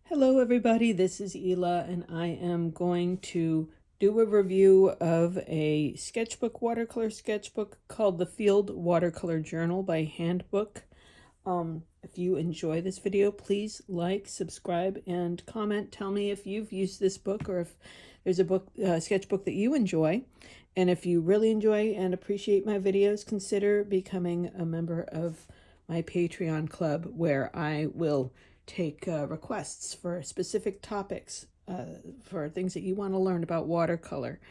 Hello everybody, this is Ela and I am going to do a review of a watercolor sketchbook called the Field Watercolor Journal by Handbook. If you enjoy this video, please like, subscribe, and comment. Tell me if you've used this book or if there's a sketchbook that you enjoy. And if you really enjoy and appreciate my videos, consider becoming a member of my Patreon club, where I will take requests for specific topics, for things that you want to learn about watercolor.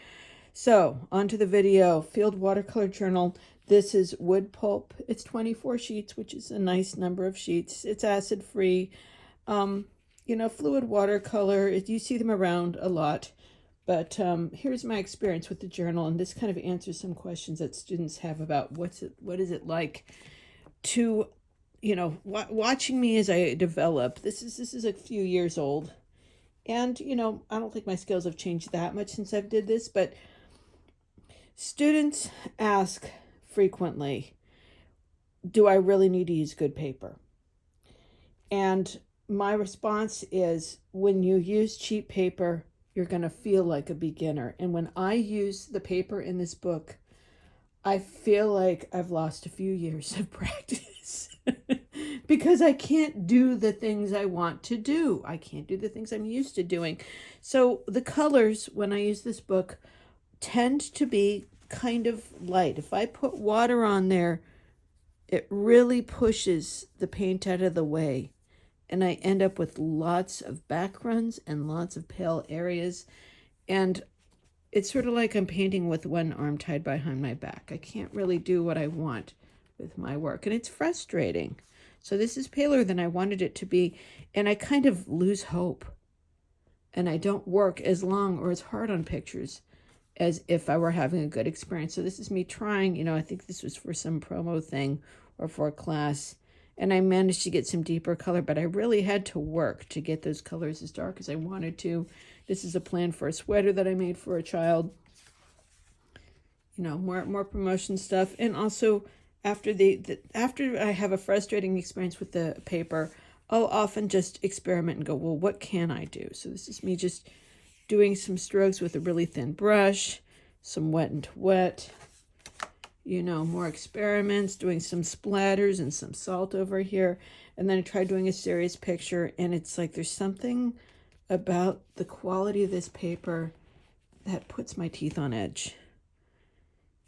So, onto the video. Field Watercolor Journal. This is wood pulp. It's 24 sheets, which is a nice number of sheets. It's acid-free. Fluid watercolor. You see them around a lot. But here's my experience with the journal, and this kind of answers some questions that students have about what is it like to, watching me as I develop. This is a few years old, and I don't think my skills have changed that much since I've did this, but students ask frequently, do I really need to use good paper? And my response is, when you use cheap paper, you're going to feel like a beginner. And when I use the paper in this book, I feel like I've lost a few years of practice because I can't do the things I want to do. I can't do the things I'm used to doing. So the colors, when I use this book, tend to be kind of light. If I put water on there, it really pushes the paint out of the way, and I end up with lots of backgrounds and lots of pale areas. And it's sort of like I'm painting with one arm tied behind my back. I can't really do what I want with my work, and it's frustrating. So this is paler than I wanted it to be, and I kind of lose hope. And I don't work as long or as hard on pictures as if I were having a good experience. So this is me trying, I think this was for some promo thing or for a class, and I managed to get some deeper color, but I really had to work to get those colors as dark as I wanted to. This is a plan for a sweater that I made for a child. More promotion stuff. And also, after after I have a frustrating experience with the paper, I'll often just experiment and go, well, what can I do? So this is me just doing some strokes with a really thin brush, some wet and wet, more experiments, doing some splatters and some salt over here. And then I tried doing a serious picture, and it's like there's something about the quality of this paper that puts my teeth on edge.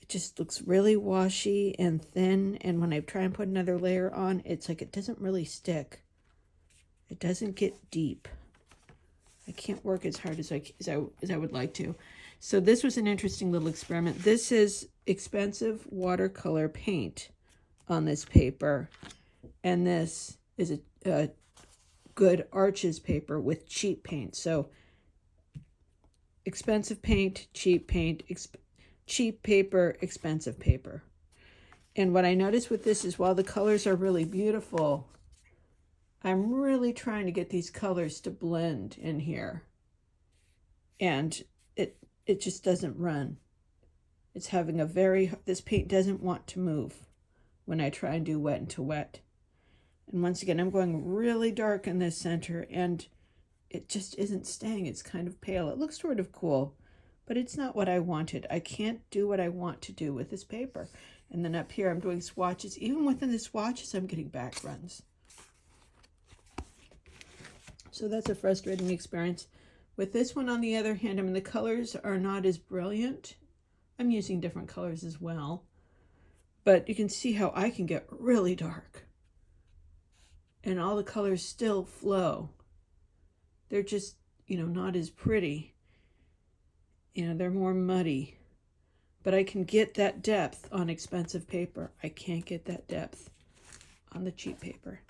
It just looks really washy and thin, and when I try and put another layer on, it's like it doesn't really stick. It doesn't get deep. I can't work as hard as I would like to. So this was an interesting little experiment. This is expensive watercolor paint on this paper, and this is a good Arches paper with cheap paint. So expensive paint, cheap paper, expensive paper. And what I noticed with this is, while the colors are really beautiful, I'm really trying to get these colors to blend in here, and it just doesn't run. It's having this paint doesn't want to move when I try and do wet into wet. And once again, I'm going really dark in this center, and it just isn't staying. It's kind of pale. It looks sort of cool, but it's not what I wanted. I can't do what I want to do with this paper. And then up here, I'm doing swatches. Even within the swatches, I'm getting back runs. So that's a frustrating experience. With this one, on the other hand, the colors are not as brilliant. I'm using different colors as well, but you can see how I can get really dark, and all the colors still flow. They're just, not as pretty. They're more muddy, but I can get that depth on expensive paper. I can't get that depth on the cheap paper.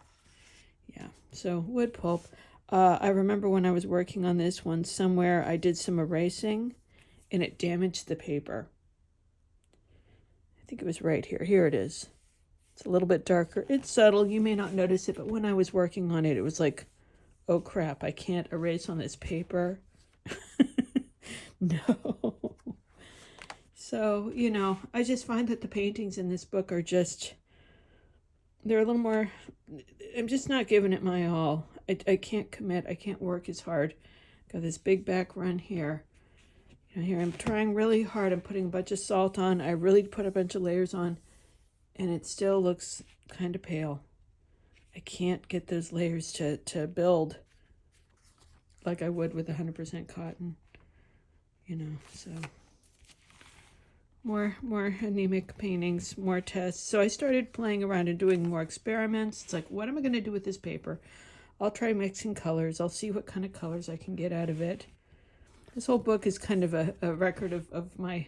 Yeah, so wood pulp. I remember when I was working on this one, somewhere I did some erasing, and it damaged the paper. I think it was right here. Here it is. It's a little bit darker. It's subtle. You may not notice it, but when I was working on it, it was like, oh crap, I can't erase on this paper. No. So, I just find that the paintings in this book are they're a little more, I'm just not giving it my all. I can't commit. I can't work as hard. Got this big back run here. You know, here I'm trying really hard. I'm putting a bunch of salt on. I really put a bunch of layers on, and it still looks kind of pale. I can't get those layers to build like I would with 100% cotton, you know, so more anemic paintings, more tests. So I started playing around and doing more experiments. It's like, what am I going to do with this paper? I'll try mixing colors. I'll see what kind of colors I can get out of it. This whole book is kind of a record of my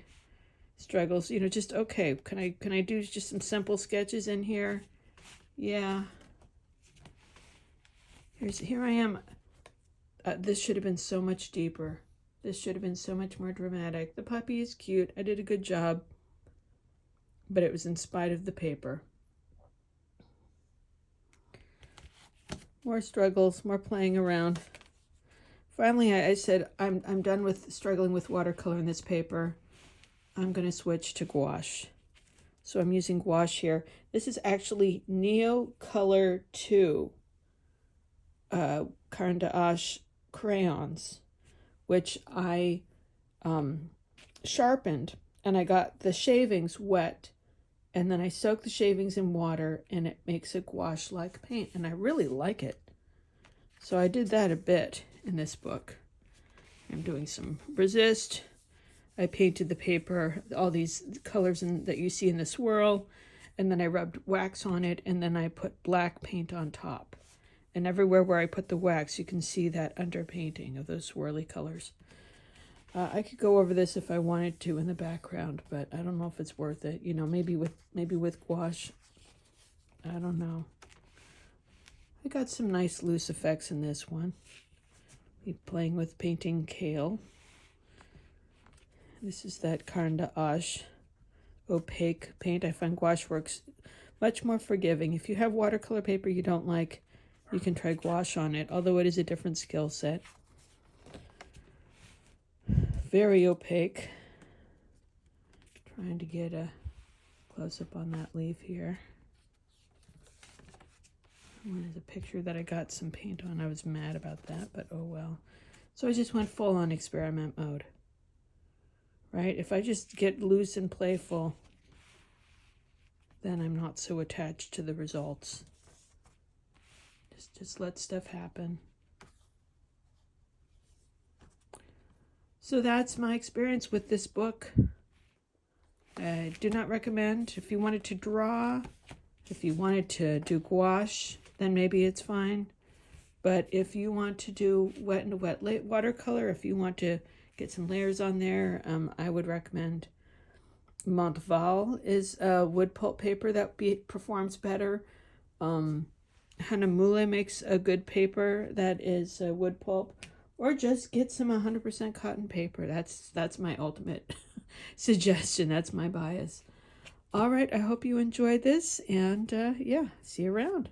struggles. You know, just, okay, can I do just some simple sketches in here? Yeah. Here I am. This should have been so much deeper. This should have been so much more dramatic. The puppy is cute. I did a good job. But it was in spite of the paper. More struggles, more playing around. Finally, I said, I'm done with struggling with watercolor in this paper. I'm going to switch to gouache. So I'm using gouache here. This is actually Neocolor 2 Caran d'Ache crayons, which I sharpened, and I got the shavings wet, and then I soak the shavings in water, and it makes a gouache-like paint, and I really like it. So I did that a bit in this book. I'm doing some resist. I painted the paper, all these colors that you see in the swirl, and then I rubbed wax on it, and then I put black paint on top. And everywhere where I put the wax, you can see that underpainting of those swirly colors. I could go over this if I wanted to in the background, but I don't know if it's worth it. You know, maybe with gouache. I don't know. I got some nice loose effects in this one. Playing with painting kale. This is that Caran d'Ache opaque paint. I find gouache works much more forgiving. If you have watercolor paper you don't like, you can try gouache on it, although it is a different skill set. Very opaque. Trying to get a close-up on that leaf here. There's a picture that I got some paint on. I was mad about that, but oh well. So I just went full-on experiment mode. Right? If I just get loose and playful, then I'm not so attached to the results. Just let stuff happen. So that's my experience with this book. I do not recommend. If you wanted to draw, if you wanted to do gouache, then maybe it's fine. But if you want to do wet and wet watercolor, if you want to get some layers on there, I would recommend Montval is a wood pulp paper that performs better. Hahnemuhle makes a good paper that is wood pulp, or just get some 100% cotton paper. That's my ultimate suggestion. That's my bias. All right, I hope you enjoyed this, and yeah, see you around.